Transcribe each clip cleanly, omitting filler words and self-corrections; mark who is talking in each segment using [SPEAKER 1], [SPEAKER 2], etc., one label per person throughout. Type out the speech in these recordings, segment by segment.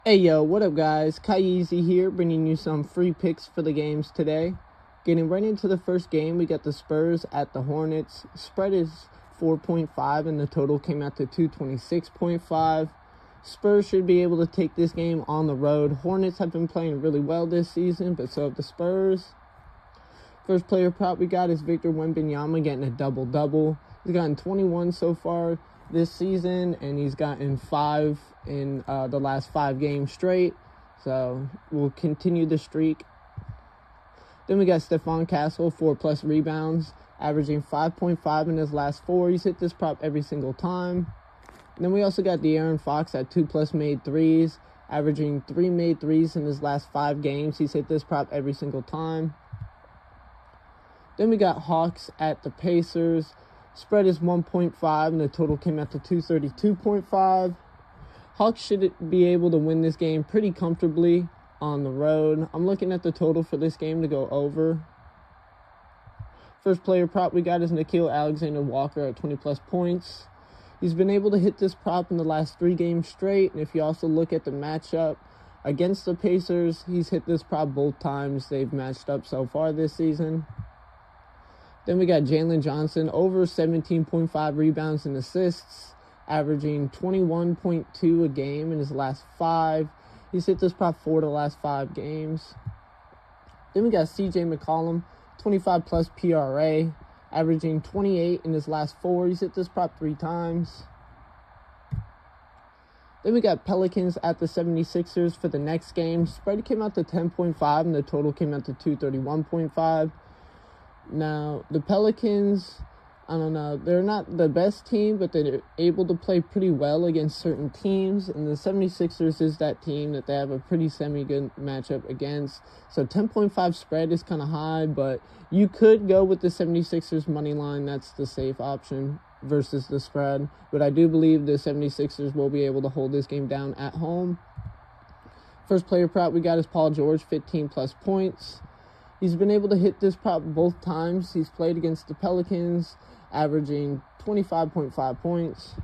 [SPEAKER 1] Hey yo, what up guys? Kyeezyz here, bringing you some free picks for the games today. Getting right into the first game, we got the Spurs at the Hornets. Spread is 4.5 and the total came out to 226.5. Spurs should be able to take this game on the road. Hornets have been playing really well this season, but so have the Spurs. First player prop we got is Victor Wembanyama getting a double-double. He's gotten 21 so far this season, and he's gotten 5 in the last 5 games straight. So we'll continue the streak. Then we got Stephon Castle, 4+ rebounds, averaging 5.5 in his last 4. He's hit this prop every single time. And then we also got De'Aaron Fox at 2+ made threes, averaging 3 made threes in his last 5 games. He's hit this prop every single time. Then we got Hawks at the Pacers. Spread is 1.5 and the total came out to 232.5. Hawks should be able to win this game pretty comfortably on the road. I'm looking at the total for this game to go over. First player prop we got is Nickeil Alexander-Walker at 20+ points. He's been able to hit this prop in the last 3 games straight, and if you also look at the matchup against the Pacers, he's hit this prop both times they've matched up so far this season. Then we got Jalen Johnson, over 17.5 rebounds and assists, averaging 21.2 a game in his last 5. He's hit this prop 4 of the last 5 games. Then we got CJ McCollum, 25+ PRA, averaging 28 in his last 4. He's hit this prop 3 times. Then we got Pelicans at the 76ers for the next game. Spread came out to 10.5 and the total came out to 231.5. Now, the Pelicans, I don't know, they're not the best team, but they're able to play pretty well against certain teams, and the 76ers is that team that they have a pretty semi-good matchup against. So 10.5 spread is kind of high, but you could go with the 76ers money line. That's the safe option versus the spread. But I do believe the 76ers will be able to hold this game down at home. First player prop we got is Paul George, 15+ points. He's been able to hit this prop both times he's played against the Pelicans, averaging 25.5 points.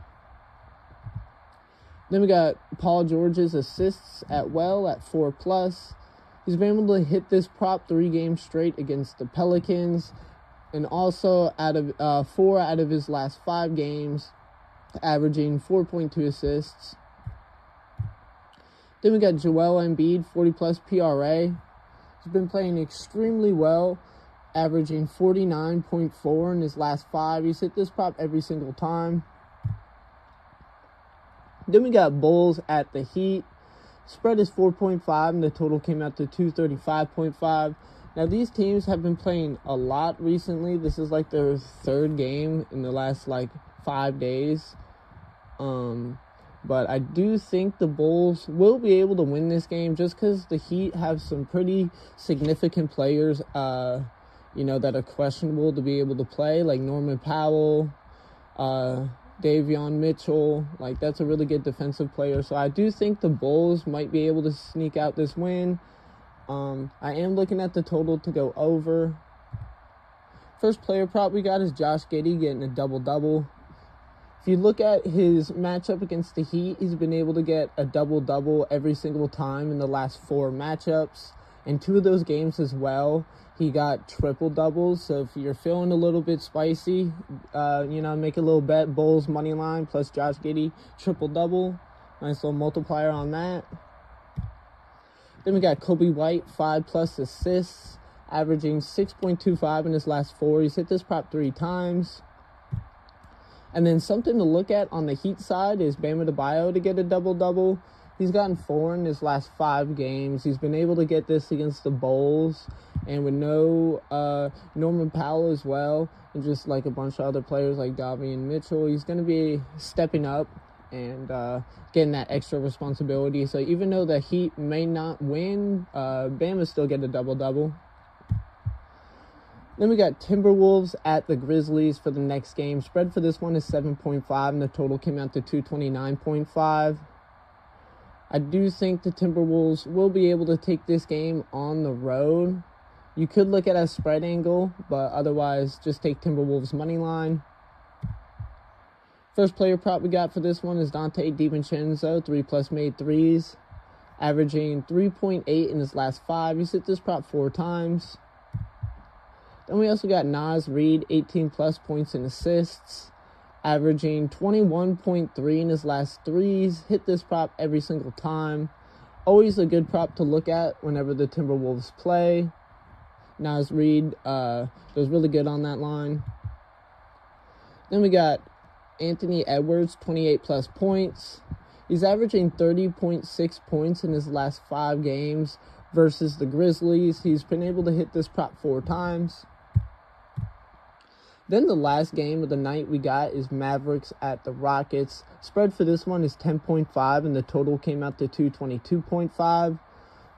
[SPEAKER 1] Then we got Paul George's assists at 4+. He's been able to hit this prop 3 games straight against the Pelicans, and also 4 out of his last 5 games, averaging 4.2 assists. Then we got Joel Embiid, 40+ PRA. He's been playing extremely well, averaging 49.4 in his last 5. He's hit this prop every single time. Then we got Bulls at the Heat. Spread is 4.5 and the total came out to 235.5. Now these teams have been playing a lot recently. This is like their 3rd game in the last 5 days. But I do think the Bulls will be able to win this game just because the Heat have some pretty significant players, that are questionable to be able to play, like Norman Powell, Davion Mitchell. That's a really good defensive player. So I do think the Bulls might be able to sneak out this win. I am looking at the total to go over. First player prop we got is Josh Giddey getting a double-double. If you look at his matchup against the Heat, he's been able to get a double-double every single time in the last 4 matchups. In 2 of those games as well, he got triple-doubles. So if you're feeling a little bit spicy, make a little bet. Bulls money line plus Josh Giddey, triple-double. Nice little multiplier on that. Then we got Kobe White, 5+ assists, averaging 6.25 in his last 4. He's hit this prop 3 times. And then something to look at on the Heat side is Bam Adebayo to get a double-double. He's gotten 4 in his last 5 games. He's been able to get this against the Bulls, and with no Norman Powell as well, and just a bunch of other players like Davion Mitchell, he's going to be stepping up and getting that extra responsibility. So even though the Heat may not win, Bam will still get a double-double. Then we got Timberwolves at the Grizzlies for the next game. Spread for this one is 7.5, and the total came out to 229.5. I do think the Timberwolves will be able to take this game on the road. You could look at a spread angle, but otherwise just take Timberwolves money line. First player prop we got for this one is Dante DiVincenzo, 3+ made threes, averaging 3.8 in his last 5. He's hit this prop 4 times. Then we also got Naz Reid, 18-plus points and assists, averaging 21.3 in his last 3s. Hit this prop every single time. Always a good prop to look at whenever the Timberwolves play. Naz Reid does really good on that line. Then we got Anthony Edwards, 28-plus points. He's averaging 30.6 points in his last 5 games versus the Grizzlies. He's been able to hit this prop 4 times. Then the last game of the night we got is Mavericks at the Rockets. Spread for this one is 10.5, and the total came out to 222.5.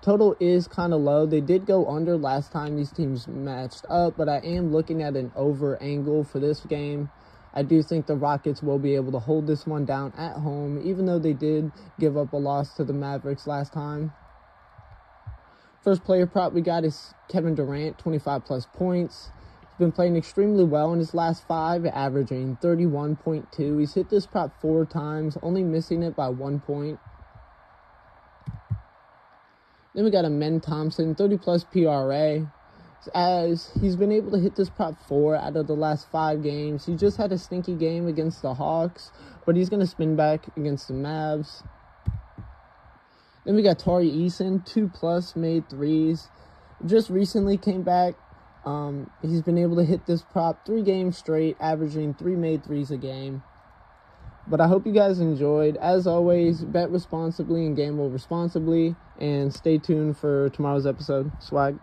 [SPEAKER 1] Total is kind of low. They did go under last time these teams matched up, but I am looking at an over angle for this game. I do think the Rockets will be able to hold this one down at home, even though they did give up a loss to the Mavericks last time. First player prop we got is Kevin Durant, 25-plus points. Been playing extremely well in his last 5, averaging 31.2. He's hit this prop 4 times, only missing it by 1 point. Then we got Amen Thompson, 30-plus PRA. As he's been able to hit this prop 4 out of the last 5 games. He just had a stinky game against the Hawks, but he's going to spin back against the Mavs. Then we got Tari Eason, 2-plus made 3s. Just recently came back. He's been able to hit this prop 3 games straight, averaging 3 made 3s a game. But I hope you guys enjoyed. As always, bet responsibly and gamble responsibly. And stay tuned for tomorrow's episode. Swag.